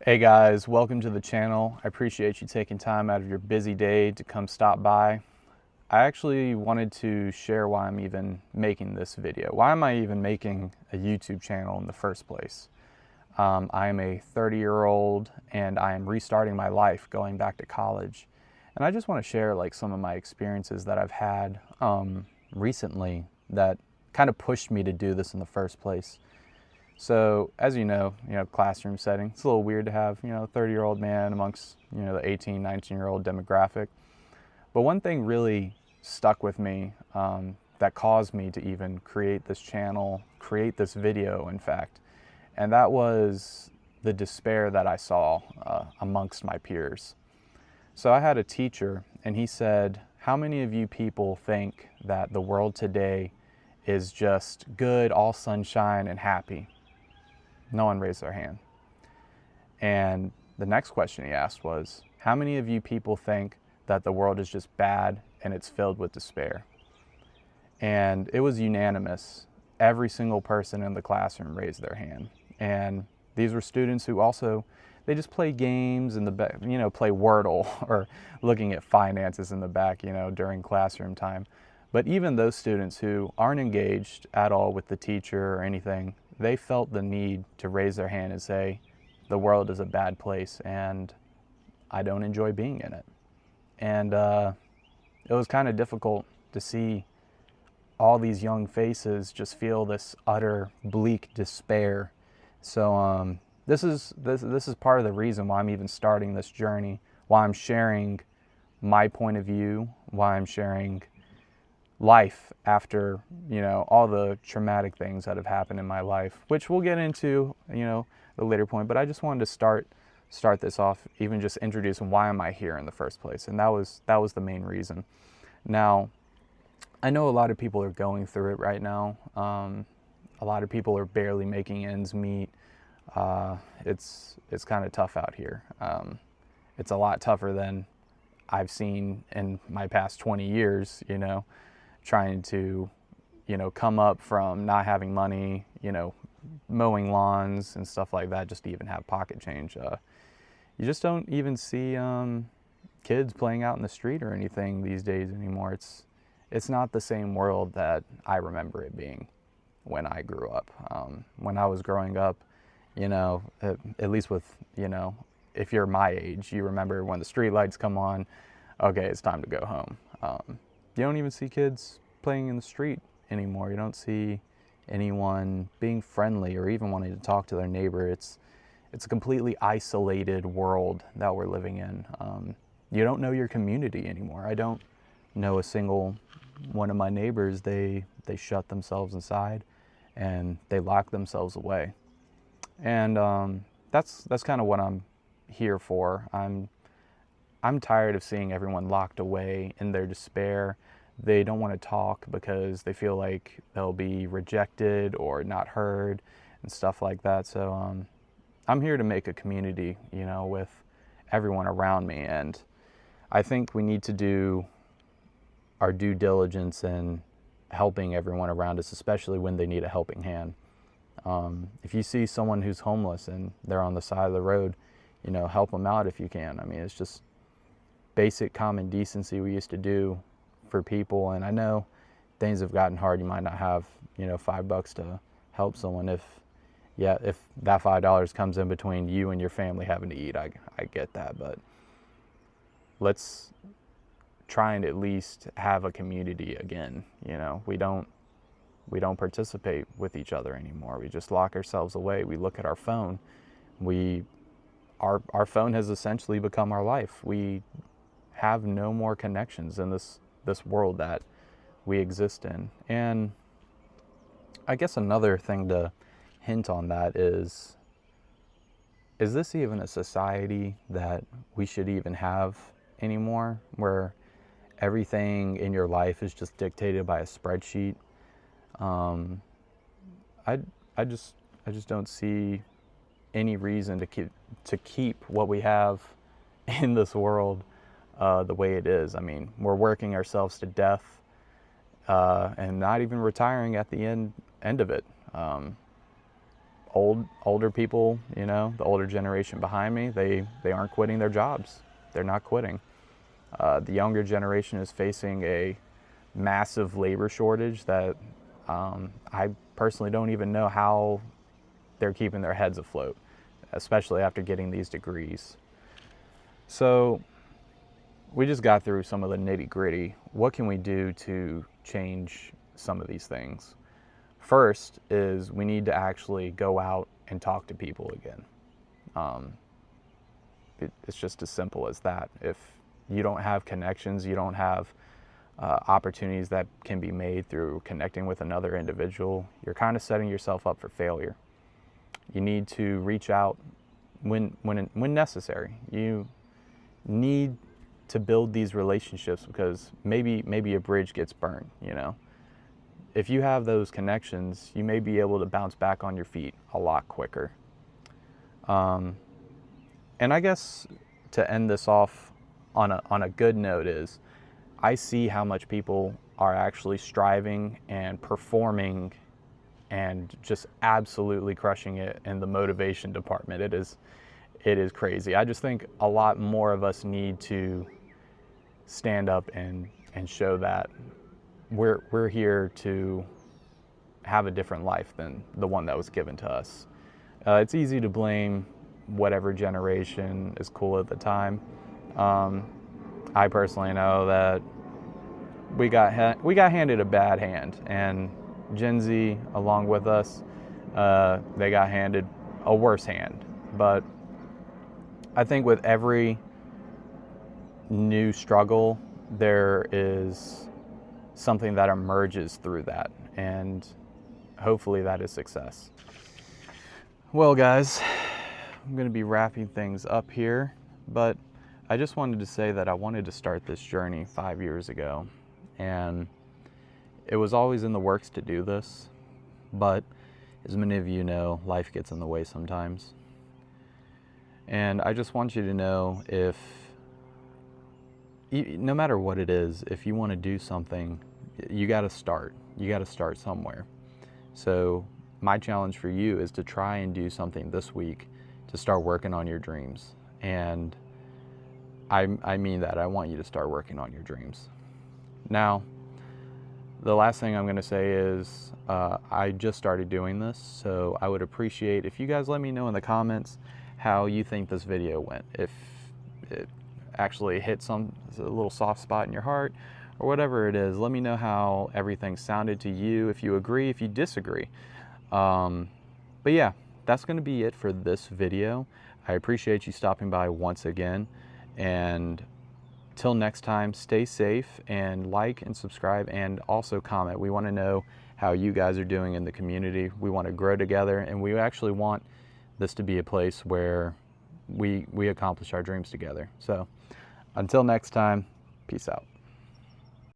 Hey guys, welcome to the channel. I appreciate you taking time out of your busy day to come stop by. I actually wanted to share why I'm even making this video. Why am I even making a YouTube channel in the first place? I am a 30-year-old and I am restarting my life going back to college. And I just want to share some of my experiences that I've had recently that kind of pushed me to do this in the first place. So as you know, classroom setting, it's a little weird to have, a 30-year-old man amongst, the 18, 19-year-old demographic. But one thing really stuck with me that caused me to even create this channel, create this video, in fact, and that was the despair that I saw amongst my peers. So I had a teacher, and he said, "How many of you people think that the world today is just good, all sunshine and happy?" No one raised their hand. And the next question he asked was, "How many of you people think that the world is just bad and it's filled with despair?" And it was unanimous. Every single person in the classroom raised their hand. And these were students who also, they just play games in the back, play Wordle or looking at finances in the back, during classroom time. But even those students who aren't engaged at all with the teacher or anything, they felt the need to raise their hand and say, the world is a bad place and I don't enjoy being in it. And it was kind of difficult to see all these young faces just feel this utter bleak despair. So this is part of the reason why I'm even starting this journey, why I'm sharing my point of view, why I'm sharing life after, all the traumatic things that have happened in my life, which we'll get into, the later point. But I just wanted to start this off, even just introducing why am I here in the first place, and that was the main reason. Now, I know a lot of people are going through it right now. A lot of people are barely making ends meet. It's kind of tough out here. It's a lot tougher than I've seen in my past 20 years, trying to, come up from not having money, mowing lawns and stuff like that, just to even have pocket change. You just don't even see kids playing out in the street or anything these days anymore. It's not the same world that I remember it being when I grew up. When I was growing up, at least with, if you're my age, you remember when the street lights come on, okay, it's time to go home. You don't even see kids playing in the street anymore. You don't see anyone being friendly or even wanting to talk to their neighbor. It's a completely isolated world that we're living in. You don't know your community anymore. I don't know a single one of my neighbors. They shut themselves inside and they lock themselves away. And that's kind of what I'm here for. I'm tired of seeing everyone locked away in their despair. They don't want to talk because they feel like they'll be rejected or not heard and stuff like that. So I'm here to make a community, with everyone around me. And I think we need to do our due diligence in helping everyone around us, especially when they need a helping hand. If you see someone who's homeless and they're on the side of the road, help them out if you can. I mean, it's just basic common decency we used to do for people. And I know things have gotten hard. You might not have, $5 to help someone. If that $5 comes in between you and your family having to eat, I get that. But let's try and at least have a community again. We don't participate with each other anymore. We just lock ourselves away. We look at our phone. Our phone has essentially become our life. We have no more connections in this world that we exist in. And I guess another thing to hint on that is this even a society that we should even have anymore, where everything in your life is just dictated by a spreadsheet? I just don't see any reason to keep what we have in this world the way it is. I mean, we're working ourselves to death and not even retiring at the end of it. older people, you know, the older generation behind me, they aren't quitting their jobs. They're not quitting. The younger generation is facing a massive labor shortage that I personally don't even know how they're keeping their heads afloat, especially after getting these degrees. So we just got through some of the nitty-gritty. What can we do to change some of these things? First is we need to actually go out and talk to people again. It's just as simple as that. If you don't have connections, you don't have opportunities that can be made through connecting with another individual, you're kind of setting yourself up for failure. You need to reach out when necessary. You need to build these relationships because maybe a bridge gets burned, you know. If you have those connections, you may be able to bounce back on your feet a lot quicker. And I guess to end this off on a good note is, I see how much people are actually striving and performing and just absolutely crushing it in the motivation department. It is crazy. I just think a lot more of us need to stand up and show that we're here to have a different life than the one that was given to us. It's easy to blame whatever generation is cool at the time. I personally know that we got handed a bad hand, and Gen Z, along with us, they got handed a worse hand. But I think with every new struggle, there is something that emerges through that, and hopefully that is success. Well, guys, I'm going to be wrapping things up here, but I just wanted to say that I wanted to start this journey 5 years ago, and it was always in the works to do this, but as many of you know, life gets in the way sometimes. And I just want you to know, if no matter what it is, if you want to do something, you got to start. You got to start somewhere. So my challenge for you is to try and do something this week to start working on your dreams. And I mean that. I want you to start working on your dreams. Now, the last thing I'm going to say is I just started doing this, so I would appreciate if you guys let me know in the comments how you think this video went. If it actually hit a little soft spot in your heart, or whatever it is, let me know how everything sounded to you, if you agree, if you disagree. But yeah, that's going to be it for this video. I appreciate you stopping by once again, and till next time, stay safe and like and subscribe and also comment. We want to know how you guys are doing in the community. We want to grow together, and we actually want this to be a place where we accomplish our dreams together. So until next time, peace out.